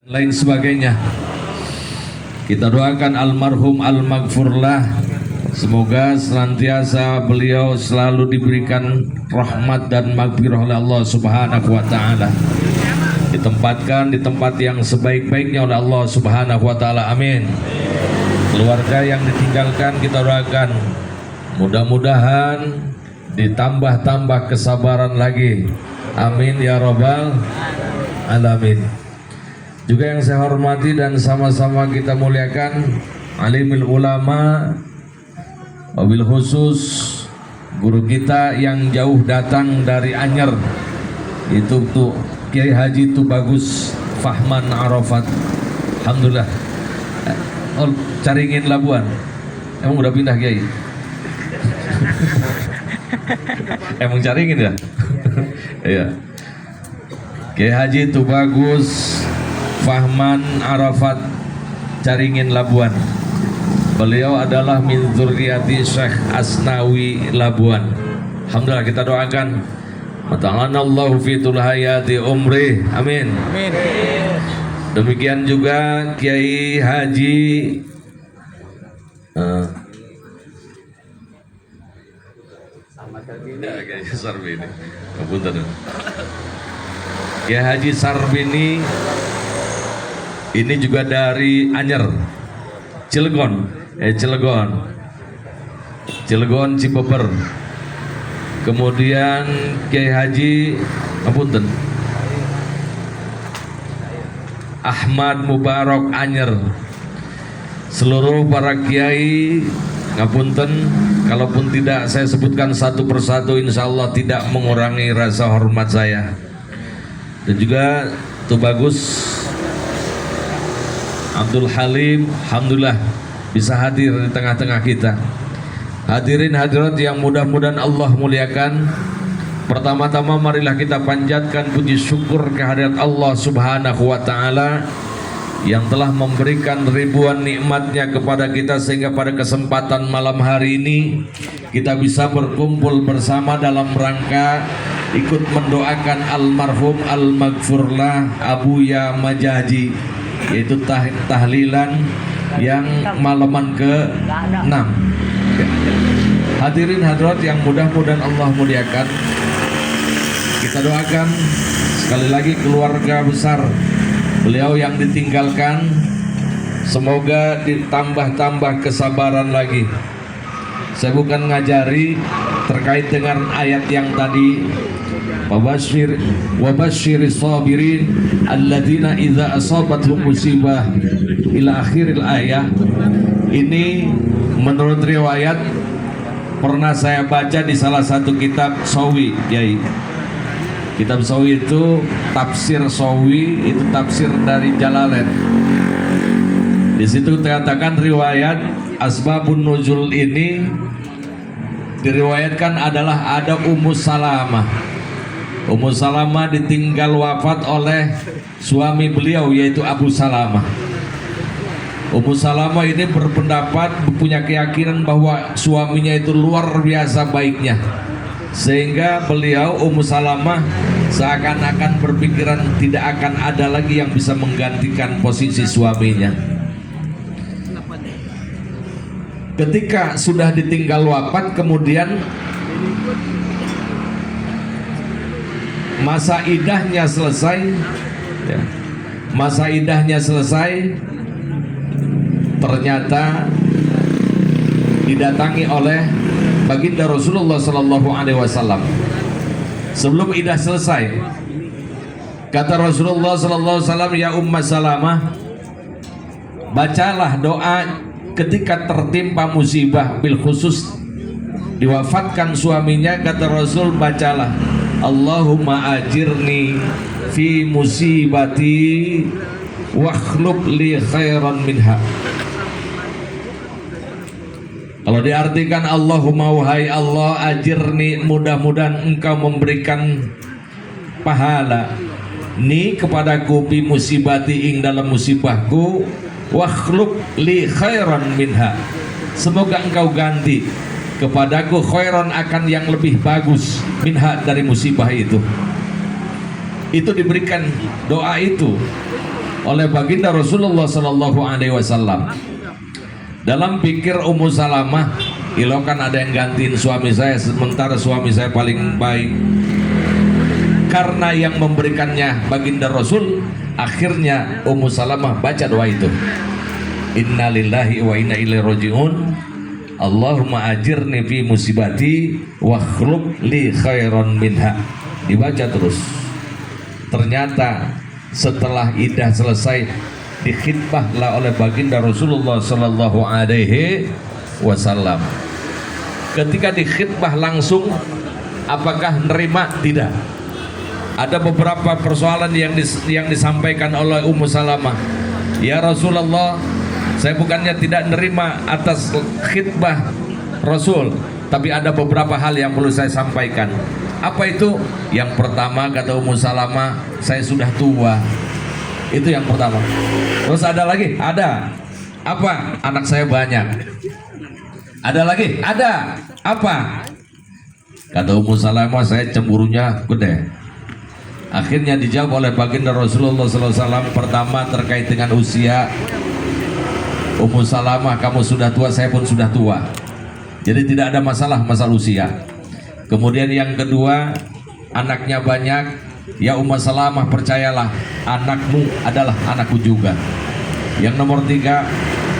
lain sebagainya. Kita doakan almarhum al-maghfurlah, semoga senantiasa beliau selalu diberikan rahmat dan maghfirah oleh Allah Subhanahu wa taala. Ditempatkan di tempat yang sebaik-baiknya oleh Allah Subhanahu wa taala. Amin. Keluarga yang ditinggalkan kita doakan mudah-mudahan ditambah-tambah kesabaran lagi. Amin ya rabbal alamin. Juga yang saya hormati dan sama-sama kita muliakan alimul ulama, wabil khusus guru kita yang jauh datang dari Anyer, itu tuh Kiai Haji Tubagus Fahman Arafat. Alhamdulillah. Oh, Caringin Labuan. Emang udah pindah Kiai? Emang Caringin ya? Iya. Kiai Haji Tubagus Fahman Arafat Caringin Labuan. Beliau adalah min dzurriyyati Syekh Asnawi Labuan. Alhamdulillah, kita doakan mata'anallahu fitul hayati umri. Amin. Amin. Demikian juga Kiai Haji Sarbini. Kiai Haji Sarbini ini juga dari Anyer, Cilegon Cibeber. Kemudian Kiai Haji Ahmad Mubarak Anyer. Seluruh para kiai ngapunten, kalaupun tidak saya sebutkan satu persatu, insya Allah tidak mengurangi rasa hormat saya. Dan juga Tubagus Abdul Halim, alhamdulillah bisa hadir di tengah-tengah kita. Hadirin hadirat yang mudah-mudahan Allah muliakan. Pertama-tama marilah kita panjatkan puji syukur kehadirat Allah Subhanahu wa taala yang telah memberikan ribuan nikmatnya kepada kita, sehingga pada kesempatan malam hari ini kita bisa berkumpul bersama dalam rangka ikut mendoakan almarhum al-maghfurlah Abuya Majaji, yaitu tahlilan yang malaman ke-6. Hadirin hadirat yang mudah-mudahan Allah muliakan, kita doakan sekali lagi keluarga besar beliau yang ditinggalkan, semoga ditambah-tambah kesabaran lagi. Saya bukan ngajari terkait dengan ayat yang tadi, wabashshiris sabirin alladzina idza asabatuhum musibah ila akhiril ayah. Ini menurut riwayat pernah saya baca di salah satu kitab Sawi, Yai. Kitab Sawi itu tafsir Sawi, itu tafsir dari Jalalain. Di situ dikatakan riwayat asbabun nuzul ini diriwayatkan adalah ada Ummu Salamah. Ummu Salamah ditinggal wafat oleh suami beliau, yaitu Abu Salamah. Ummu Salamah ini berpendapat, punya keyakinan bahwa suaminya itu luar biasa baiknya, sehingga beliau Ummu Salamah seakan-akan berpikiran tidak akan ada lagi yang bisa menggantikan posisi suaminya. Ketika sudah ditinggal wafat, kemudian masa idahnya selesai, ternyata didatangi oleh baginda Rasulullah Sallallahu Alaihi Wasallam. Sebelum idah selesai, kata Rasulullah Sallallahu Alaihi Wasallam, ya Ummu Salamah, bacalah doa ketika tertimpa musibah, bil khusus diwafatkan suaminya. Kata Rasul, bacalah Allahumma ajirni fi musibati wakhlub li khairan minha. Kalau diartikan Allahumma, wahai Allah, ajirni, mudah-mudahan engkau memberikan pahala ni kepadaku, fi musibati, ing dalam musibahku, wakhlub li khairan minha, semoga engkau ganti kepadaku khairan, akan yang lebih bagus, minha, dari musibah itu. itu diberikan doa itu oleh baginda Rasulullah Sallallahu Alaihi Wasallam. Dalam pikir Ummu Salamah, ilo kan ada yang gantiin suami saya, sementara suami saya paling baik. Karena yang memberikannya baginda Rasul, akhirnya Ummu Salamah baca doa itu. Innalillahi wa inna ilaihi rajiun. Allahumma ajirni fi musibati wa khluq li khairan minha. Dibaca terus. Ternyata setelah idah selesai, dikhitbahlah oleh baginda Rasulullah Sallallahu Alaihi Wasallam. Ketika dikhitbah langsung, apakah nerima? Tidak. Ada beberapa persoalan yang disampaikan oleh Ummu Salamah. Ya Rasulullah, saya bukannya tidak nerima atas khitbah Rasul, tapi ada beberapa hal yang perlu saya sampaikan. Apa itu? Yang pertama, kata Ummu Salamah, saya sudah tua. Itu yang pertama. Terus ada lagi? Ada. Apa? Anak saya banyak. Ada lagi? Ada. Apa? Kata Ummu Salamah, saya cemburunya gede. Akhirnya dijawab oleh baginda Rasulullah SAW. Pertama, terkait dengan usia. Ummu Salamah, kamu sudah tua, saya pun sudah tua. Jadi tidak ada masalah usia. Kemudian yang kedua, anaknya banyak. Ya Ummu Salamah, percayalah, anakmu adalah anakku juga. Yang nomor tiga,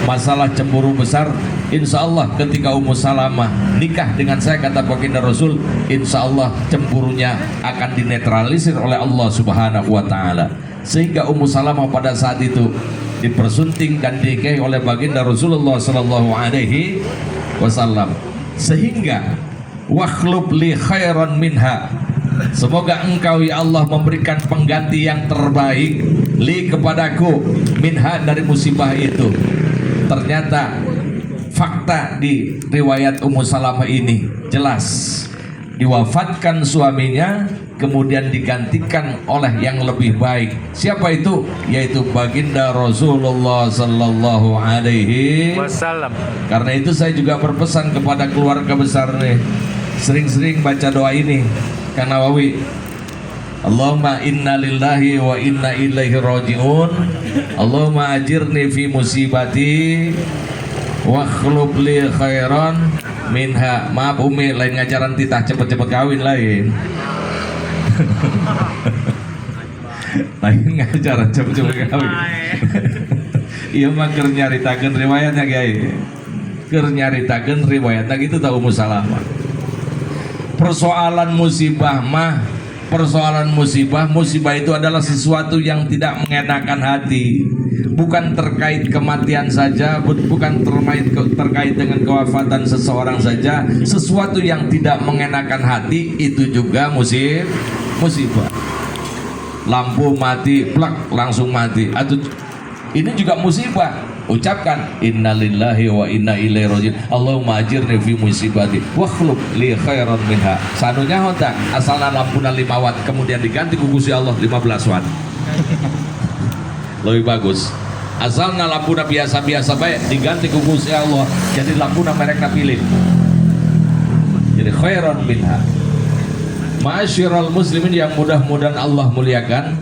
masalah cemburu besar. Insya Allah ketika Ummu Salamah nikah dengan saya, kata baginda Rasul, insya Allah cemburunya akan dinetralisir oleh Allah Subhanahu wa Ta'ala. Sehingga Ummu Salamah pada saat itu dipersunting dan dinikahi oleh baginda Rasulullah Sallallahu Alaihi Wasallam. Sehingga wakhlub li khairan minha, semoga engkau ya Allah memberikan pengganti yang terbaik li kepadaku minha, dari musibah itu. Ternyata fakta di riwayat Ummu Salamah ini jelas, diwafatkan suaminya, kemudian digantikan oleh yang lebih baik. Siapa itu? Yaitu baginda Rasulullah Sallallahu Alaihi Wasallam. Karena itu saya juga berpesan kepada keluarga besar nih, sering-sering baca doa ini, Kang Nawawi. Allahumma inna lillahi wa inna ilaihi rajiun. Allahumma ajirni fi musibati wa khulub li khairan minha. Maaf Umi, lain ngajaran titah cepet-cepet kawin lain. Lain ngajaran cepet-cepet kawin. Iya mah keur nyaritakeun riwayatnya Kiai. Keur nyaritakeun riwayatnya gitu tahu Ummu Salamah. Persoalan musibah musibah itu adalah sesuatu yang tidak mengenakan hati. Bukan terkait kematian saja, bukan terkait dengan kewafatan seseorang saja. Sesuatu yang tidak mengenakan hati itu juga musibah. Lampu mati, plak, langsung mati. Atau ini juga musibah. Ucapkan innalillahi wa inna ilaihi rajiun. Allahumma ajirni fi musibati wa khluq li khairan minha. Sanunya honta asalna lampuna 5 watt, kemudian diganti ku Gusti Allah 15 watt. Lebih bagus. Asalna lampuna biasa-biasa baik, diganti ku Gusti Allah jadi lampuna merekna pilih. Jadi khairan minha. Ma'asyiral muslimin yang mudah-mudahan Allah muliakan.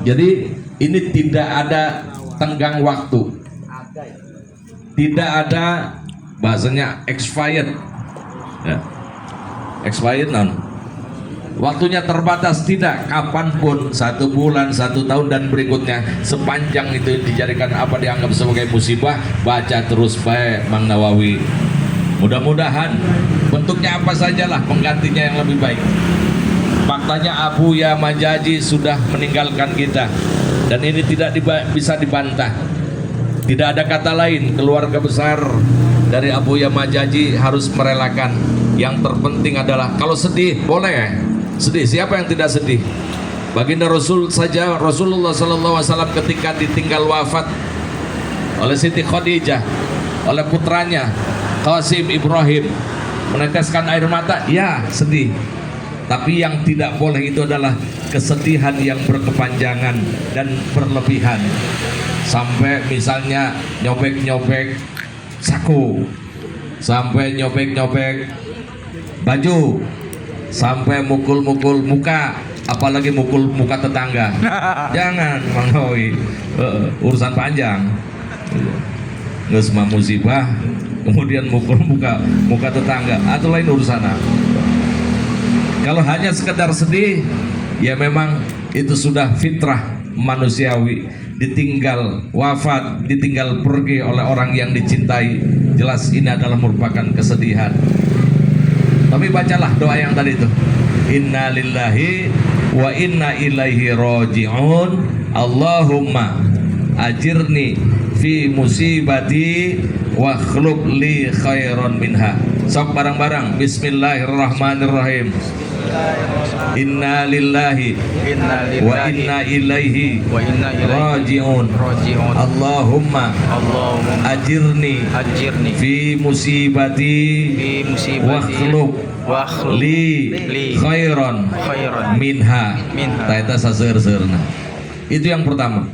Jadi ini tidak ada tenggang waktu. Tidak ada bahasanya expired ya. Expired non, waktunya terbatas, tidak, kapanpun, 1 bulan, 1 tahun dan berikutnya, sepanjang itu dijadikan apa dianggap sebagai musibah, baca terus baik Mang Nawawi. Mudah-mudahan bentuknya apa sajalah penggantinya yang lebih baik. Faktanya Abu Ya Majaji sudah meninggalkan kita, dan ini tidak bisa dibantah. Tidak ada kata lain, keluarga besar dari Abu Ya Majaji harus merelakan. Yang terpenting adalah kalau sedih boleh sedih, siapa yang tidak sedih? Baginda Rasul saja, Rasulullah SAW ketika ditinggal wafat oleh Siti Khadijah, oleh putranya Qasim Ibrahim, meneteskan air mata, ya sedih. Tapi yang tidak boleh itu adalah kesedihan yang berkepanjangan dan berlebihan. Sampai misalnya nyobek-nyobek saku, sampai nyobek-nyobek baju, sampai mukul-mukul muka, apalagi mukul muka tetangga. Jangan Mang Nawawi, urusan panjang. Nggak semua musibah kemudian mukul muka tetangga atau lain urusan. Kalau hanya sekedar sedih, ya memang itu sudah fitrah manusiawi. Ditinggal wafat, ditinggal pergi oleh orang yang dicintai, jelas ini adalah merupakan kesedihan. Tapi bacalah doa yang tadi itu, inna lillahi wa inna ilaihi raji'un, Allahumma ajirni fi musibati wa khlub li khairan minha. Sok barang-barang, bismillahirrahmanirrahim. Inna lillahi wa inna ilaihi raji'un, Allahumma ajirni fi musibati wa khlub li khairan minha. Taita saser-serna. Itu yang pertama.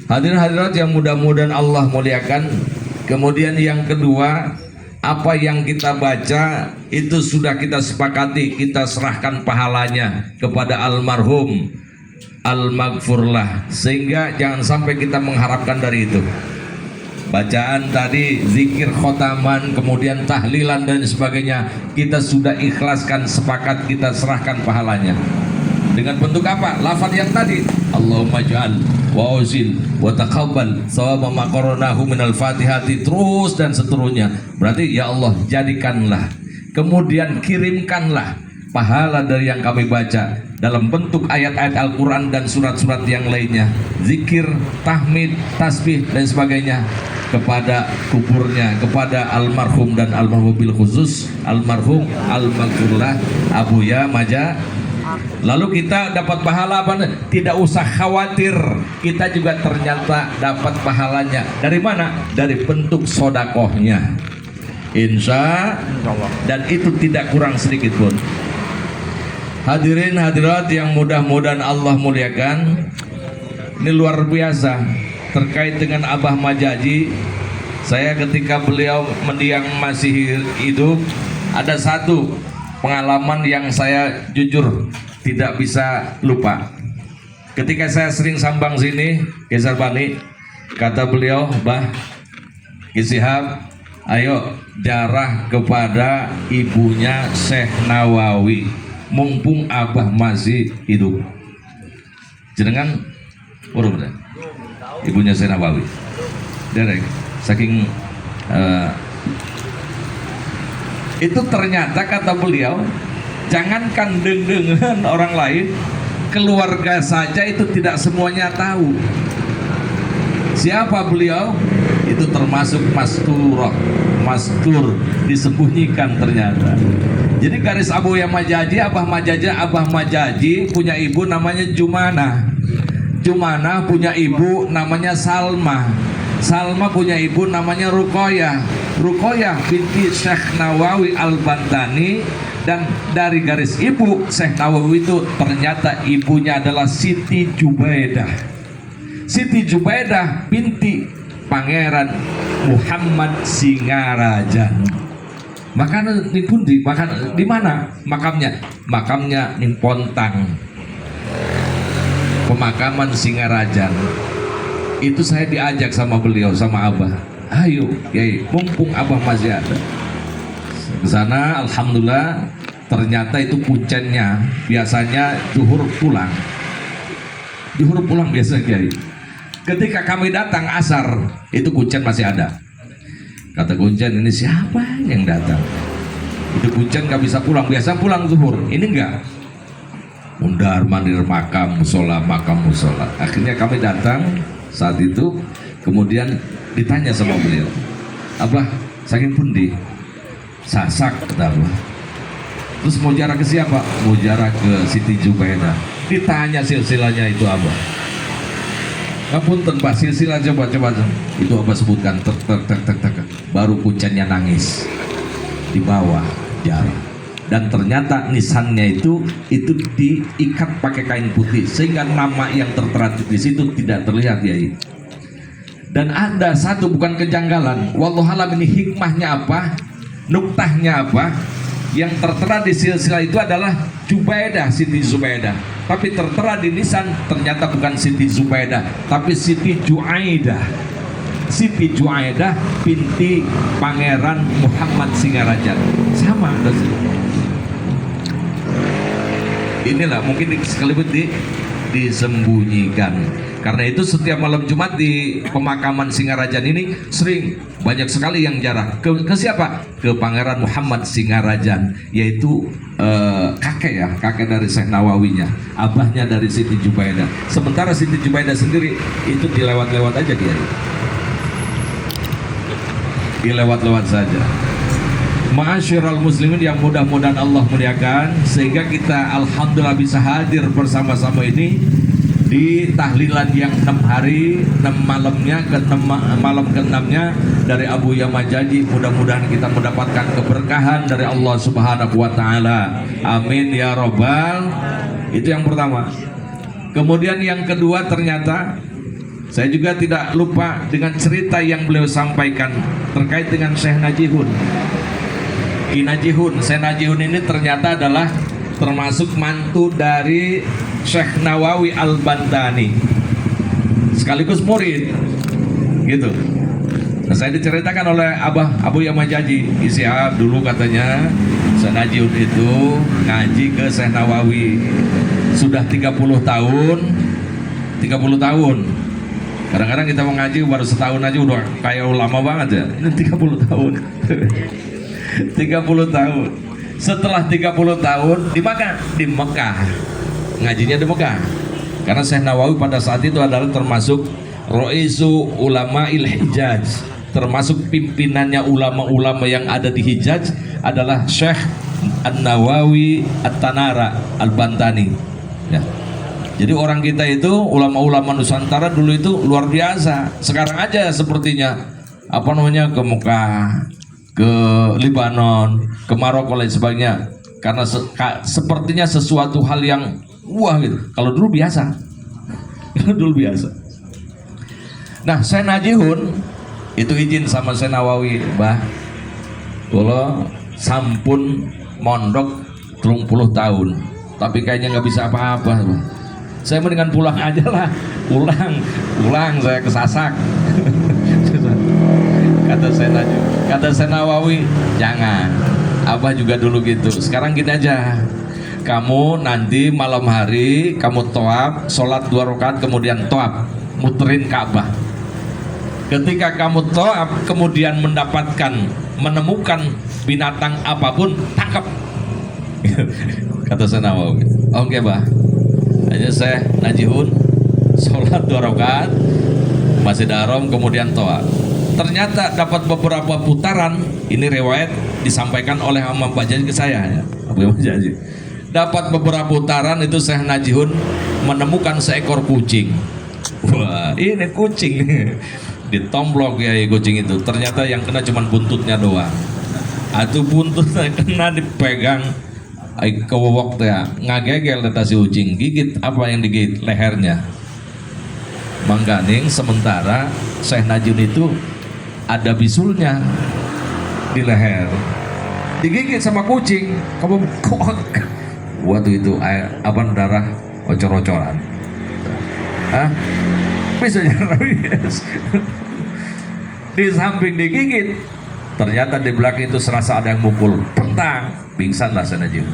Hadirin hadirat yang mudah-mudahan Allah muliakan. Kemudian yang kedua, apa yang kita baca itu sudah kita sepakati, kita serahkan pahalanya kepada almarhum al-maghfurlah, sehingga jangan sampai kita mengharapkan dari itu. Bacaan tadi, zikir khotaman, kemudian tahlilan dan sebagainya, kita sudah ikhlaskan, sepakat, kita serahkan pahalanya. Dengan bentuk apa? Lafaz yang tadi, Allahumma ja'al wa uzil wa taqabbal sawaba ma qaranahu minal fatihati, terus dan seterusnya. Berarti ya Allah, jadikanlah, kemudian kirimkanlah pahala dari yang kami baca dalam bentuk ayat-ayat Al-Quran dan surat-surat yang lainnya, zikir, tahmid, tasbih dan sebagainya, kepada kuburnya, kepada almarhum dan almarhum bil khusus almarhum al-maghfurlah Abuya Maja. Lalu kita dapat pahala apa? Tidak usah khawatir, kita juga ternyata dapat pahalanya. Dari mana? Dari bentuk sodakohnya, insya Allah, dan itu tidak kurang sedikit pun. Hadirin hadirat yang mudah-mudahan Allah muliakan, ini luar biasa terkait dengan Abah Majaji. Saya ketika beliau mendiang masih hidup, ada satu pengalaman yang saya jujur tidak bisa lupa. Ketika saya sering sambang sini, Geser Bani, kata beliau, Bah Kisihab, ayo jarah kepada ibunya Syekh Nawawi, mumpung Abah masih hidup. Jenengan urung deh, ibunya Syekh Nawawi. Derek, saking itu ternyata kata beliau, jangankan deng-dengan orang lain, keluarga saja itu tidak semuanya tahu siapa beliau. Itu termasuk mastur, disembunyikan ternyata. Jadi garis Abuya Majaji, Abah Majaji punya ibu namanya Jumana punya ibu namanya Salma punya ibu namanya Ruqoyah binti Syekh Nawawi Al-Bantani. Dan dari garis ibu Syekh Nawawi itu ternyata ibunya adalah Siti Jubaidah binti Pangeran Muhammad Singarajan. Makanya di pundi, di mana makamnya? Makamnya di Pontang, pemakaman Singarajan. Itu saya diajak sama beliau, sama Abah, ayo Kiai, mumpung Abah masih ada, ke sana. Alhamdulillah, ternyata itu puncennya biasanya zuhur pulang biasa Kiai. Ketika kami datang asar, itu kuncen masih ada. Kata kuncen, ini siapa yang datang? Itu kuncen gak bisa pulang, biasa pulang zuhur, ini enggak. Mundar mandir makam musola. Akhirnya kami datang saat itu, kemudian ditanya sama beliau, Abah saking pundi? Sasak, kata Abah. Terus mau jarah ke siapa? Mau jarah ke Siti Jubaidah. Ditanya silsilahnya itu Abah. Ngapunten Pak, silsilah coba. Itu Abah sebutkan, tek. Baru kuncinya nangis di bawah jarah. Dan ternyata nisannya itu diikat pakai kain putih, sehingga nama yang tertera di situ tidak terlihat ya. Dan ada satu bukan kejanggalan, wallahualam ini hikmahnya apa, nuktahnya apa, yang tertera di silsilah itu adalah Jubaidah, Siti Zubaidah. Tapi tertera di lisan ternyata bukan Siti Zubaidah, tapi Siti Juaidah. Siti Juaidah binti Pangeran Muhammad Singaraja. Sama inilah mungkin sekeliput disembunyikan. Karena itu setiap malam Jumat di pemakaman Singarajan ini sering banyak sekali yang jarah ke siapa? Ke Pangeran Muhammad Singarajan, yaitu kakek dari Syekh Nawawinya, abahnya dari Siti Jubaidah. Sementara Siti Jubaidah sendiri itu dilewat-lewat aja dia, dilewat-lewat saja. Ma'asyiral muslimin yang mudah-mudahan Allah muliakan, sehingga kita alhamdulillah bisa hadir bersama-sama ini di tahlilan yang 6 hari 6 malamnya malam ke-6-nya dari Abu Yamajaji. Mudah-mudahan kita mendapatkan keberkahan dari Allah Subhanahu wa taala. Amin ya robbal. Itu yang pertama. Kemudian yang kedua, ternyata saya juga tidak lupa dengan cerita yang beliau sampaikan terkait dengan Syekh Najihun. Syekh Najihun ini ternyata adalah termasuk mantu dari Syekh Nawawi Al-Bantani, sekaligus murid gitu. Nah, saya diceritakan oleh Abah Abu Yamajaji Isyab dulu, katanya Syekh Najihun itu ngaji ke Syekh Nawawi sudah 30 tahun. Kadang-kadang kita mau ngaji baru setahun aja udah kayak lama banget ya. Ini 30 tahun. 30 tahun. Setelah 30 tahun di Mekah. Ngajinya di Mekah. Karena Syekh Nawawi pada saat itu adalah termasuk Ra'isu Ulama'il Hijaz, termasuk pimpinannya ulama-ulama yang ada di Hijaz adalah Syekh An-Nawawi At-Tanara Al-Bantani ya. Jadi orang kita itu, ulama-ulama Nusantara dulu itu luar biasa. Sekarang aja sepertinya ke Mekah, ke Lebanon, ke Maroko lain sebagainya, karena sepertinya sesuatu hal yang wah gitu. Kalau dulu biasa. Nah, Syekh Najihun itu izin sama Syekh Nawawi, Mbah, kalau sampun mondok 30 tahun, tapi kayaknya nggak bisa apa-apa. Saya mendingan pulang aja lah, pulang saya kesasak. Kata Syekh Nawawi, jangan, Abah juga dulu gitu. Sekarang gini aja, kamu nanti malam hari kamu toab, sholat 2 rakaat, kemudian toab, muterin Ka'bah. Ketika kamu toab kemudian menemukan binatang apapun, tangkap. Kata Syekh Nawawi, oke Bah. Hanya Syekh Najihun sholat 2 rakaat, Masjid Haram, kemudian toab. Ternyata dapat beberapa putaran. Ini riwayat disampaikan oleh Imam Bajaji ke saya ya, Abu Bajaji. Dapat beberapa putaran itu Syekh Najihun menemukan seekor kucing. Wah, ini kucing. Ditomplok ya kucing itu. Ternyata yang kena cuma buntutnya doang. Atau buntutnya kena dipegang kewok ya, ngagegel si kucing. Gigit apa yang digigit? Lehernya. Mangganing sementara Syekh Najihun itu ada bisulnya di leher, digigit sama kucing. Kamu waktu itu darah ocor-ocoran. Bisulnya di samping digigit, ternyata di belakang itu serasa ada yang mukul, pentang, pingsan lah Syekh Najihun.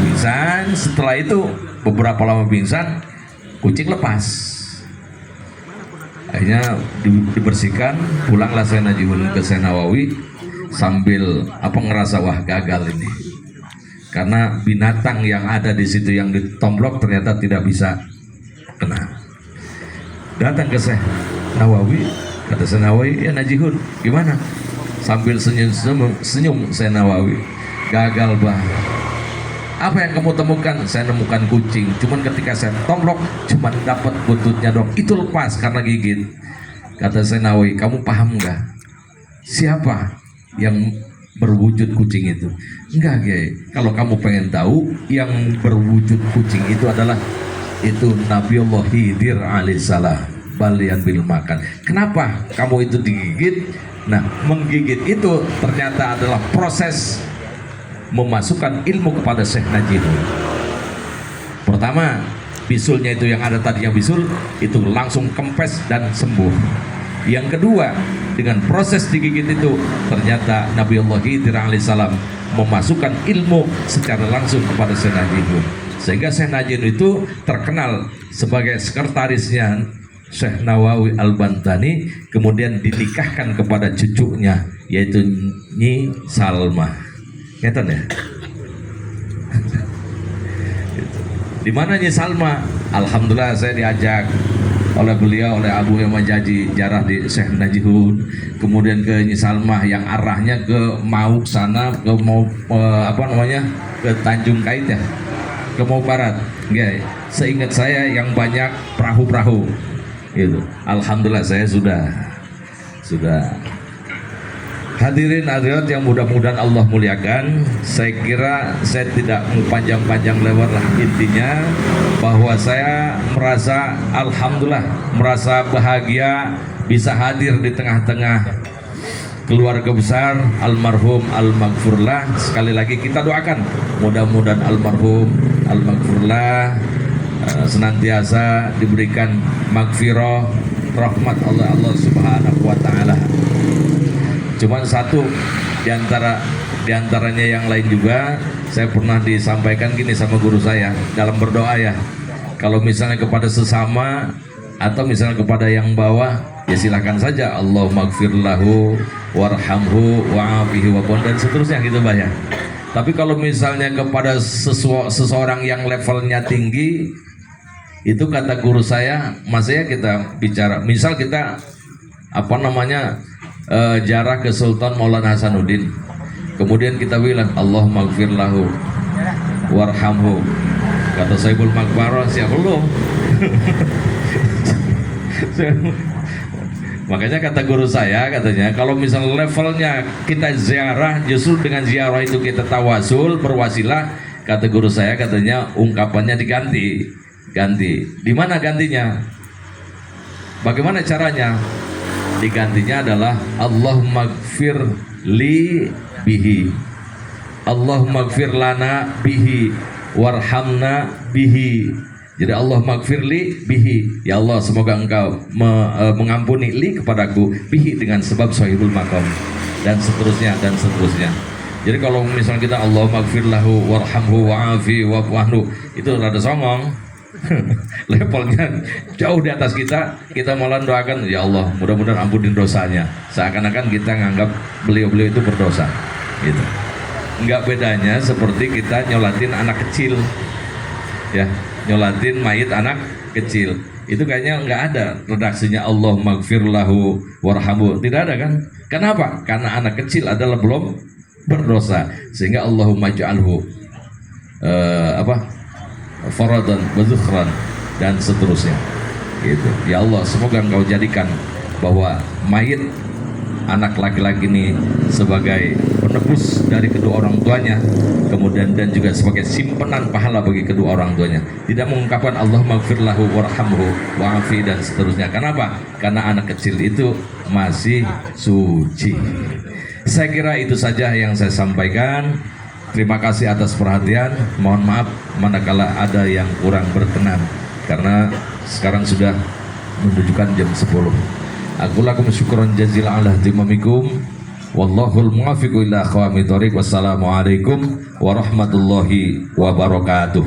Pingsan. Setelah itu beberapa lama pingsan, kucing lepas. Akhirnya dibersihkan, pulanglah Syekh Najihun ke Syekh Nawawi sambil ngerasa wah gagal ini, karena binatang yang ada di situ yang ditomplok ternyata tidak bisa kena. Datang ke Syekh Nawawi, kata Syekh Nawawi, ya Najihun gimana? Sambil senyum Syekh Nawawi, gagal Bah. Apa yang kamu temukan? Saya nemukan kucing, cuman ketika saya tomplok cuman dapat buntutnya dong, itu lepas karena gigit. Kata Syekh Nawawi, kamu paham nggak siapa yang berwujud kucing itu? Enggak Kiai, kalau kamu pengen tahu, yang berwujud kucing itu adalah itu Nabiullah Khidir alaihissalam, balian bil makan. Kenapa kamu itu digigit? Nah, menggigit itu ternyata adalah proses memasukkan ilmu kepada Syekh Najinun. Pertama, bisulnya itu yang ada tadinya bisul itu langsung kempes dan sembuh. Yang kedua, dengan proses digigit itu ternyata Nabiullah Khidir alaihissalam memasukkan ilmu secara langsung kepada Syekh Najinun, sehingga Syekh Najinun itu terkenal sebagai sekretarisnya Syekh Nawawi Al-Bantani, kemudian dinikahkan kepada cucunya yaitu Nyi Salma. Ngeten ya? Di mana Nyi Salma? Alhamdulillah saya diajak oleh beliau, oleh Abu Hema Jaji Jarah di Syekh Najihun, kemudian ke Nyi Salma yang arahnya ke Mauk sana, ke mau ke Tanjung Kait ya, ke Mau Barat. Nggih, seingat saya yang banyak perahu-perahu gitu. Alhamdulillah saya sudah hadirin hadirat yang mudah-mudahan Allah muliakan. Saya kira saya tidak mau panjang-panjang lebar lah, intinya bahwa saya merasa alhamdulillah, merasa bahagia bisa hadir di tengah-tengah keluarga besar almarhum Al-Maghfurlah. Sekali lagi kita doakan mudah-mudahan almarhum Al-Maghfurlah senantiasa diberikan maghfirah rahmat Allah Subhanahu wa taala. Cuman satu diantaranya yang lain juga, saya pernah disampaikan gini sama guru saya dalam berdoa ya, kalau misalnya kepada sesama atau misalnya kepada yang bawah ya silakan saja Allahumma gfirlahu warhamhu wa'afihi wa dan seterusnya gitu Mbak ya. Tapi kalau misalnya kepada seseorang yang levelnya tinggi, itu kata guru saya, masanya kita bicara, misal kita jarah ke Sultan Maulana Hasanuddin, kemudian kita bilang Allahumma gfir lahu warhamhu, kata Saibul Makbarah siapa belum. Makanya kata guru saya, katanya kalau misal levelnya kita ziarah, justru dengan ziarah itu kita tawasul berwasilah, kata guru saya, katanya ungkapannya diganti. Di mana gantinya? Bagaimana caranya? Digantinya adalah Allahumma gfir li bihi, Allahumma gfir lana bihi, warhamna bihi. Jadi Allahumma gfir li bihi, ya Allah semoga engkau mengampuni li kepadaku, bihi dengan sebab sahibul maqam, dan seterusnya dan seterusnya. Jadi kalau misalnya kita Allahumma gfir lahu warhamhu wa'afi wa'fu, itu rada songong. Levelnya jauh di atas kita malah doakan ya Allah mudah-mudahan ampunin dosanya, seakan-akan kita nganggap beliau-beliau itu berdosa gitu. Enggak bedanya seperti kita nyolatin anak kecil ya, nyolatin mayit anak kecil itu kayaknya nggak ada redaksinya Allahumma gfir lahu warhamhu, tidak ada kan? Kenapa? Karena anak kecil adalah belum berdosa, sehingga Allahumma ja'alhu faradan wa zukhran dan seterusnya gitu. Ya Allah semoga engkau jadikan bahwa mayit anak laki-laki ini sebagai penebus dari kedua orang tuanya, kemudian dan juga sebagai simpanan pahala bagi kedua orang tuanya. Tidak mengungkapkan Allahumma gfir lahu warhamhu wa'afi dan seterusnya. Kenapa? Karena anak kecil itu masih suci. Saya kira itu saja yang saya sampaikan. Terima kasih atas perhatian. Mohon maaf manakala ada yang kurang berkenan, karena sekarang sudah menunjukkan jam 10. Aku lakum syukran jazilan ala timamikum. Wallahul muwaffiq ila aqwamit thoriq. Wassalamualaikum warahmatullahi wabarakatuh.